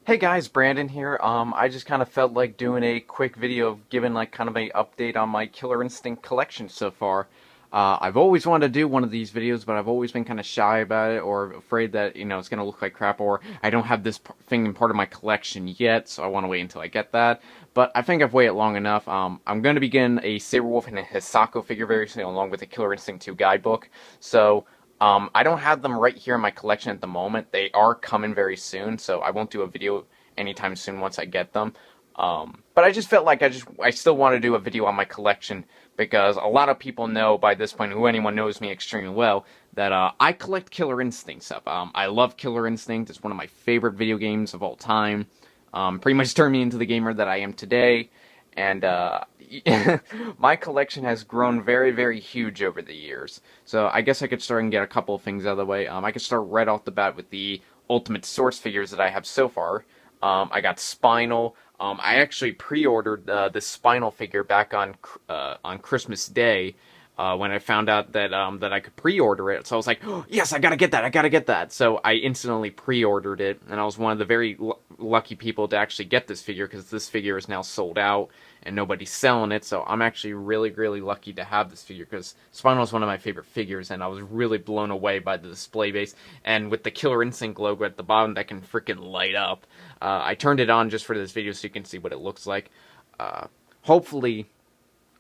Hey guys, Brandon here. I just kind of felt like doing a quick video of giving like kind of a update on my Killer Instinct collection so far. I've always wanted to do one of these videos, but I've always been kind of shy about it or afraid that, it's going to look like crap or I don't have this thing in part of my collection yet, so I want to wait until I get that. But I think I've waited long enough. I'm going to be getting a Saberwolf and a Hisako figure very soon, along with a Killer Instinct 2 guidebook. So I don't have them right here in my collection at the moment. They are coming very soon, so I won't do a video anytime soon once I get them. But I just felt like I still want to do a video on my collection because a lot of people know by this point, who anyone knows me extremely well, that I collect Killer Instinct stuff. I love Killer Instinct. It's one of my favorite video games of all time. Pretty much turned me into the gamer that I am today. And my collection has grown very, very huge over the years. So I guess I could start and get a couple of things out of the way. I could start right off the bat with the Ultimate Source figures that I have so far. I got Spinal. I actually pre-ordered the Spinal figure back on Christmas Day when I found out that that I could pre-order it. So I was like, oh, yes, I gotta get that. I gotta get that. So I instantly pre-ordered it, and I was one of the very lucky people to actually get this figure because this figure is now sold out and nobody's selling it. So I'm actually really, really lucky to have this figure because Spinal is one of my favorite figures, and I was really blown away by the display base and with the Killer Instinct logo at the bottom that can freaking light up. I turned it on just for this video so you can see what it looks like. Hopefully,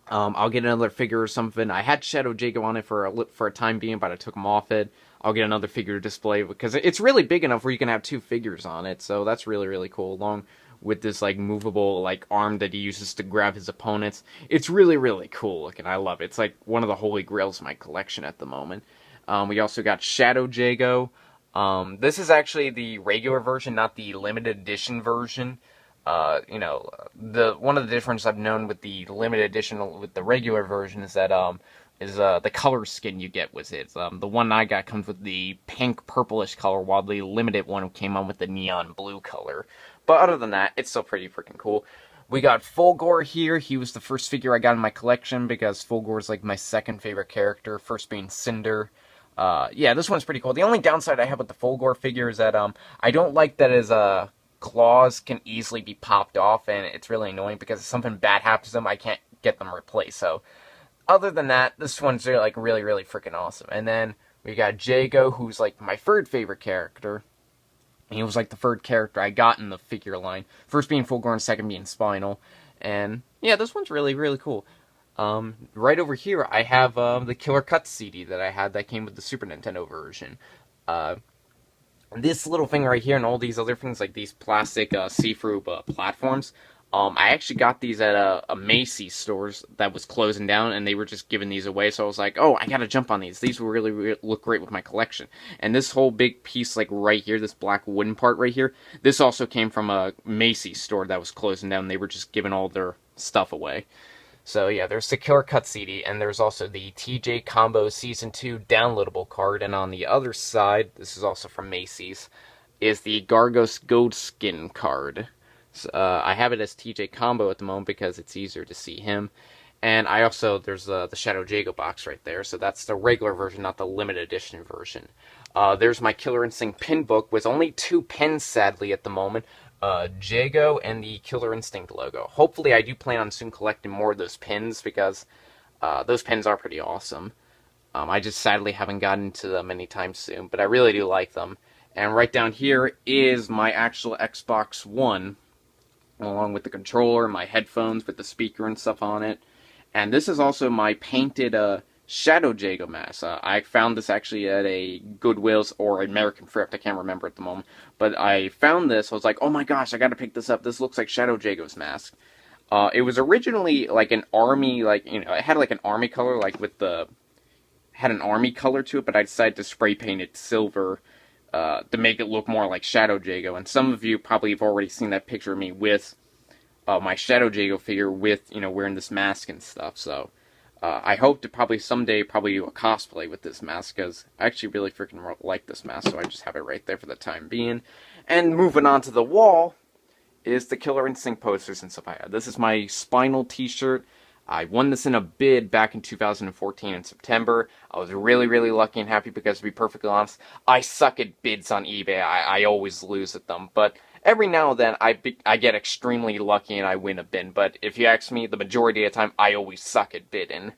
I'll get another figure or something. I had Shadow Jago on it for a time being, but I took him off it. I'll get another figure to display because it's really big enough where you can have two figures on it. So that's really, really cool. Along with this like movable like arm that he uses to grab his opponents. It's really, really cool looking. I love it. It's like one of the holy grails of my collection at the moment. We also got Shadow Jago. This is actually the regular version, not the limited edition version. The one of the differences I've known with the limited edition with the regular version is that the color skin you get with it. The one I got comes with the pink purplish color, while the limited one came on with the neon blue color. But other than that, it's still pretty freaking cool. We got Fulgore here. He was the first figure I got in my collection because Fulgore is like my second favorite character, first being Cinder. Yeah, this one's pretty cool. The only downside I have with the Fulgore figure is that I don't like that his claws can easily be popped off, and it's really annoying because if something bad happens to them, I can't get them replaced. So, other than that, this one's like really, really freaking awesome. And then we got Jago, who's like my third favorite character. He was like the third character I got in the figure line. First being Fulgore and second being Spinal. And yeah, this one's really, really cool. Right over here, I have the Killer Cuts CD that I had that came with the Super Nintendo version. This little thing right here and all these other things, like these plastic see-through platforms, I actually got these at a Macy's stores that was closing down, and they were just giving these away, so I was like, oh, I gotta jump on these. These will really look great with my collection. And this whole big piece, like right here, this black wooden part right here, this also came from a Macy's store that was closing down. They were just giving all their stuff away. So yeah, there's the Killer Cut CD, and there's also the TJ Combo Season 2 downloadable card, and on the other side, this is also from Macy's, is the Gargos Gold Skin card. So, I have it as TJ Combo at the moment because it's easier to see him. And I also, there's the Shadow Jago box right there, so that's the regular version, not the limited edition version. There's my Killer Instinct pin book with only 2 pins, sadly, at the moment. Jago and the Killer Instinct logo. Hopefully I do plan on soon collecting more of those pins because those pins are pretty awesome. I just sadly haven't gotten to them anytime soon, but I really do like them. And right down here is my actual Xbox One, along with the controller, my headphones with the speaker and stuff on it. And this is also my painted Shadow Jago mask. I found this actually at a Goodwill's or American Thrift, I can't remember at the moment. But I found this, I was like, oh my gosh, I gotta pick this up. This looks like Shadow Jago's mask. It was originally like an army, like, it had like an army color, like with had an army color to it, but I decided to spray paint it silver to make it look more like Shadow Jago. And some of you probably have already seen that picture of me with my Shadow Jago figure with, wearing this mask and stuff, so... I hope to probably someday do a cosplay with this mask, because I actually really freaking like this mask, so I just have it right there for the time being. And moving on to the wall is the Killer Instinct posters and stuff I had. This is my Spinal t-shirt. I won this in a bid back in 2014 in September. I was really, really lucky and happy because, to be perfectly honest, I suck at bids on eBay. I always lose at them. But Every now and then, I get extremely lucky and I win a bin, but if you ask me, the majority of the time, I always suck at bidding.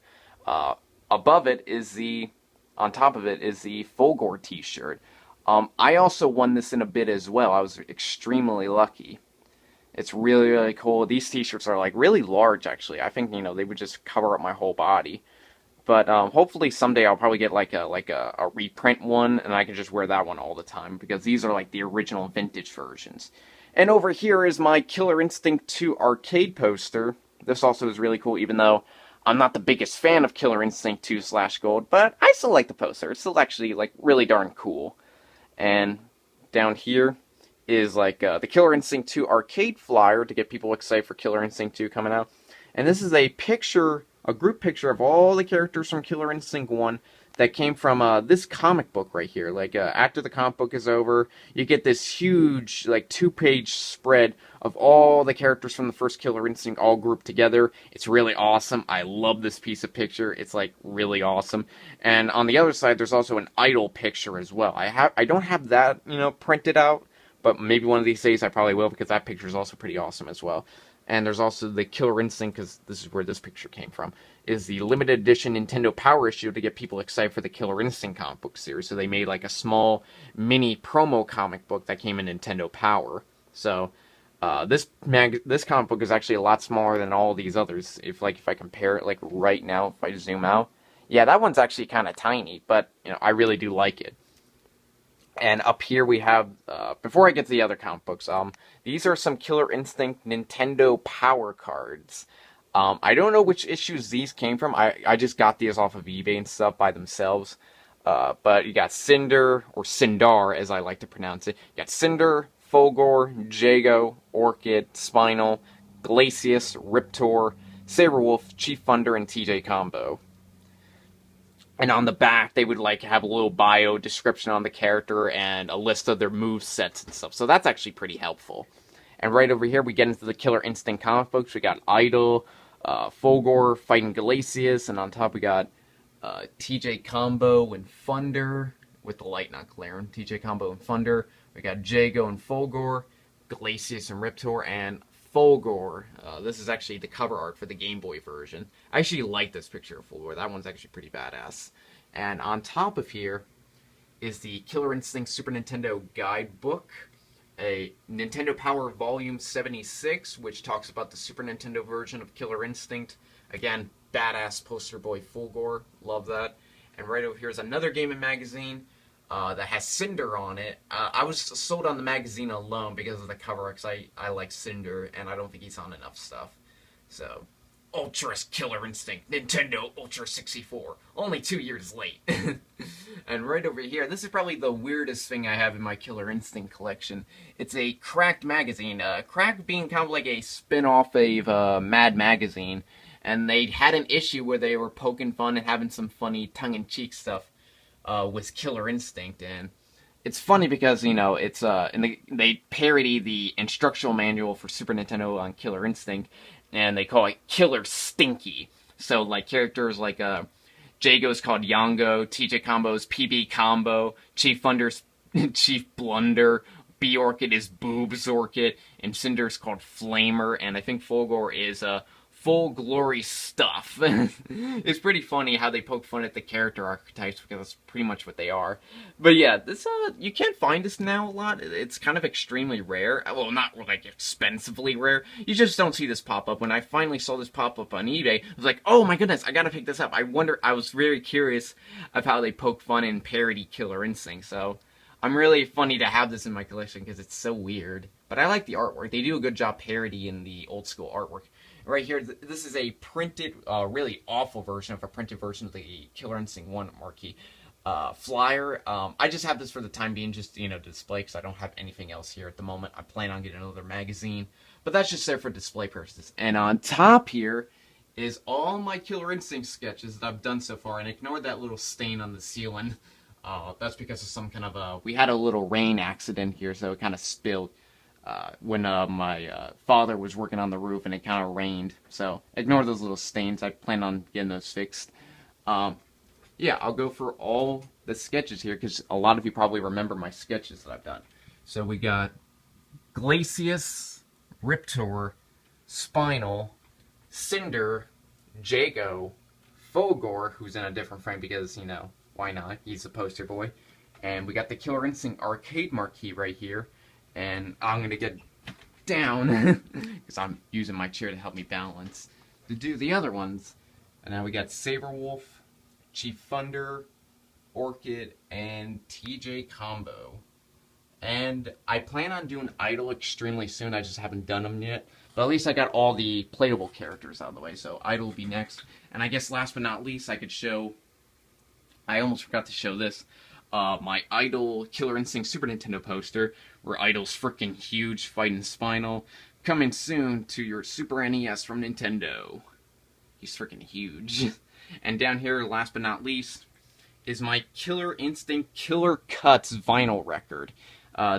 Uh, above it is on top of it is the Fulgore t-shirt. I also won this in a bid as well. I was extremely lucky. It's really, really cool. These t-shirts are like really large, actually. I think, they would just cover up my whole body. But hopefully someday I'll probably get like a reprint one, and I can just wear that one all the time, because these are like the original vintage versions. And over here is my Killer Instinct 2 arcade poster. This also is really cool, even though I'm not the biggest fan of Killer Instinct 2 / Gold, but I still like the poster. It's still actually like really darn cool. And down here is like the Killer Instinct 2 arcade flyer to get people excited for Killer Instinct 2 coming out. And this is a group picture of all the characters from Killer Instinct 1 that came from this comic book right here. Like, after the comic book is over, you get this huge, like, 2-page spread of all the characters from the first Killer Instinct all grouped together. It's really awesome. I love this piece of picture. It's, like, really awesome. And on the other side, there's also an idol picture as well. I don't have that, printed out, but maybe one of these days I probably will, because that picture is also pretty awesome as well. And there's also the Killer Instinct, because this is where this picture came from, is the limited edition Nintendo Power issue to get people excited for the Killer Instinct comic book series. So they made like a small mini promo comic book that came in Nintendo Power. So this comic book is actually a lot smaller than all these others. If I compare it like right now, if I zoom out, yeah, that one's actually kind of tiny, but I really do like it. And up here we have, before I get to the other comic books, these are some Killer Instinct Nintendo Power cards. I don't know which issues these came from. I just got these off of eBay and stuff by themselves. But you got Cinder, or Sindar as I like to pronounce it. You got Cinder, Fulgore, Jago, Orchid, Spinal, Glacius, Riptor, Saberwolf, Chief Thunder, and TJ Combo. And on the back, they would have a little bio description on the character and a list of their move sets and stuff. So that's actually pretty helpful. And right over here, we get into the Killer Instinct comic books. We got Idol, Fulgore fighting Glacius, and on top we got TJ Combo and Thunder, with the light not glaring. TJ Combo and Thunder. We got Jago and Fulgore, Glacius and Riptor, and Fulgore. This is actually the cover art for the Game Boy version. I actually like this picture of Fulgore. That one's actually pretty badass. And on top of here is the Killer Instinct Super Nintendo Guidebook, a Nintendo Power Volume 76, which talks about the Super Nintendo version of Killer Instinct. Again, badass poster boy Fulgore. Love that. And right over here is another Game & Magazine that has Cinder on it. I was sold on the magazine alone because of the cover, because I like Cinder, and I don't think he's on enough stuff. So, Ultra Killer Instinct, Nintendo Ultra 64, only 2 years late. And right over here, this is probably the weirdest thing I have in my Killer Instinct collection. It's a Cracked magazine. Cracked being kind of like a spin-off of Mad Magazine, and they had an issue where they were poking fun and having some funny tongue-in-cheek stuff with Killer Instinct. And it's funny because, it's they parody the instructional manual for Super Nintendo on Killer Instinct, and they call it Killer Stinky. So, like, characters like Jago's called Yongo, TJ Combo's PB Combo, Chief Thunder's Chief Blunder, B Orchid is Boobs Orchid, and Cinder's called Flamer, and I think Fulgore is Full Glory Stuff. It's pretty funny how they poke fun at the character archetypes, because that's pretty much what they are. But yeah, this you can't find this now a lot. It's kind of extremely rare. Well, not like expensively rare. You just don't see this pop up. When I finally saw this pop up on eBay, I was like, oh my goodness, I gotta pick this up. I was very curious of how they poke fun and parody Killer Instinct. So I'm really funny to have this in my collection because it's so weird. But I like the artwork. They do a good job parodying the old school artwork. Right here, this is a printed, really awful version of a printed version of the Killer Instinct 1 marquee flyer. I just have this for the time being, just, to display, because I don't have anything else here at the moment. I plan on getting another magazine, but that's just there for display purposes. And on top here is all my Killer Instinct sketches that I've done so far, and ignore that little stain on the ceiling. That's because of some kind of, we had a little rain accident here, so it kind of spilled. When my father was working on the roof and it kind of rained. So ignore those little stains. I plan on getting those fixed. Yeah, I'll go for all the sketches here because a lot of you probably remember my sketches that I've done. So we got Glacius, Riptor, Spinal, Cinder, Jago, Fulgor, who's in a different frame because, you know, why not? He's a poster boy. And we got the Killer Instinct Arcade Marquee right here. And I'm going to get down, because I'm using my chair to help me balance, to do the other ones. And now we got Saberwolf, Chief Thunder, Orchid, and TJ Combo. And I plan on doing Idol extremely soon, I just haven't done them yet. But at least I got all the playable characters out of the way, so Idol will be next. And I guess last but not least, I could show, I almost forgot to show this, my Idol Killer Instinct Super Nintendo poster, where Idol's freaking huge, fighting Spinal, coming soon to your Super NES from Nintendo. He's freaking huge. And down here, last but not least, is my Killer Instinct Killer Cuts vinyl record.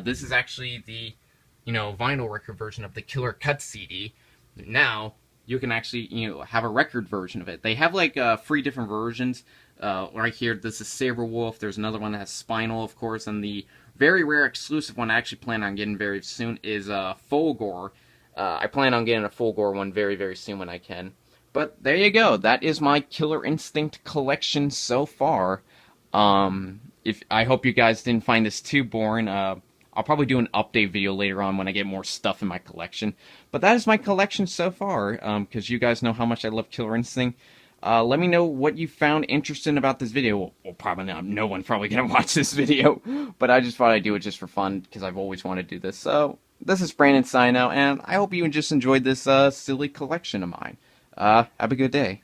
This is actually the, you know, vinyl record version of the Killer Cuts CD. Now, you can actually, you know, have a record version of it. They have, like, 3 different versions. Right here, this is Saberwolf. There's another one that has Spinal, of course, and the very rare exclusive one I actually plan on getting very soon is Fulgor. I plan on getting a Fulgor one very, very soon when I can. But there you go. That is my Killer Instinct collection so far. I hope you guys didn't find this too boring. I'll probably do an update video later on when I get more stuff in my collection. But that is my collection so far, because you guys know how much I love Killer Instinct. Let me know what you found interesting about this video. Well, probably not. No one's probably going to watch this video. But I just thought I'd do it just for fun, because I've always wanted to do this. So, this is Brandon signing out, and I hope you just enjoyed this silly collection of mine. Have a good day.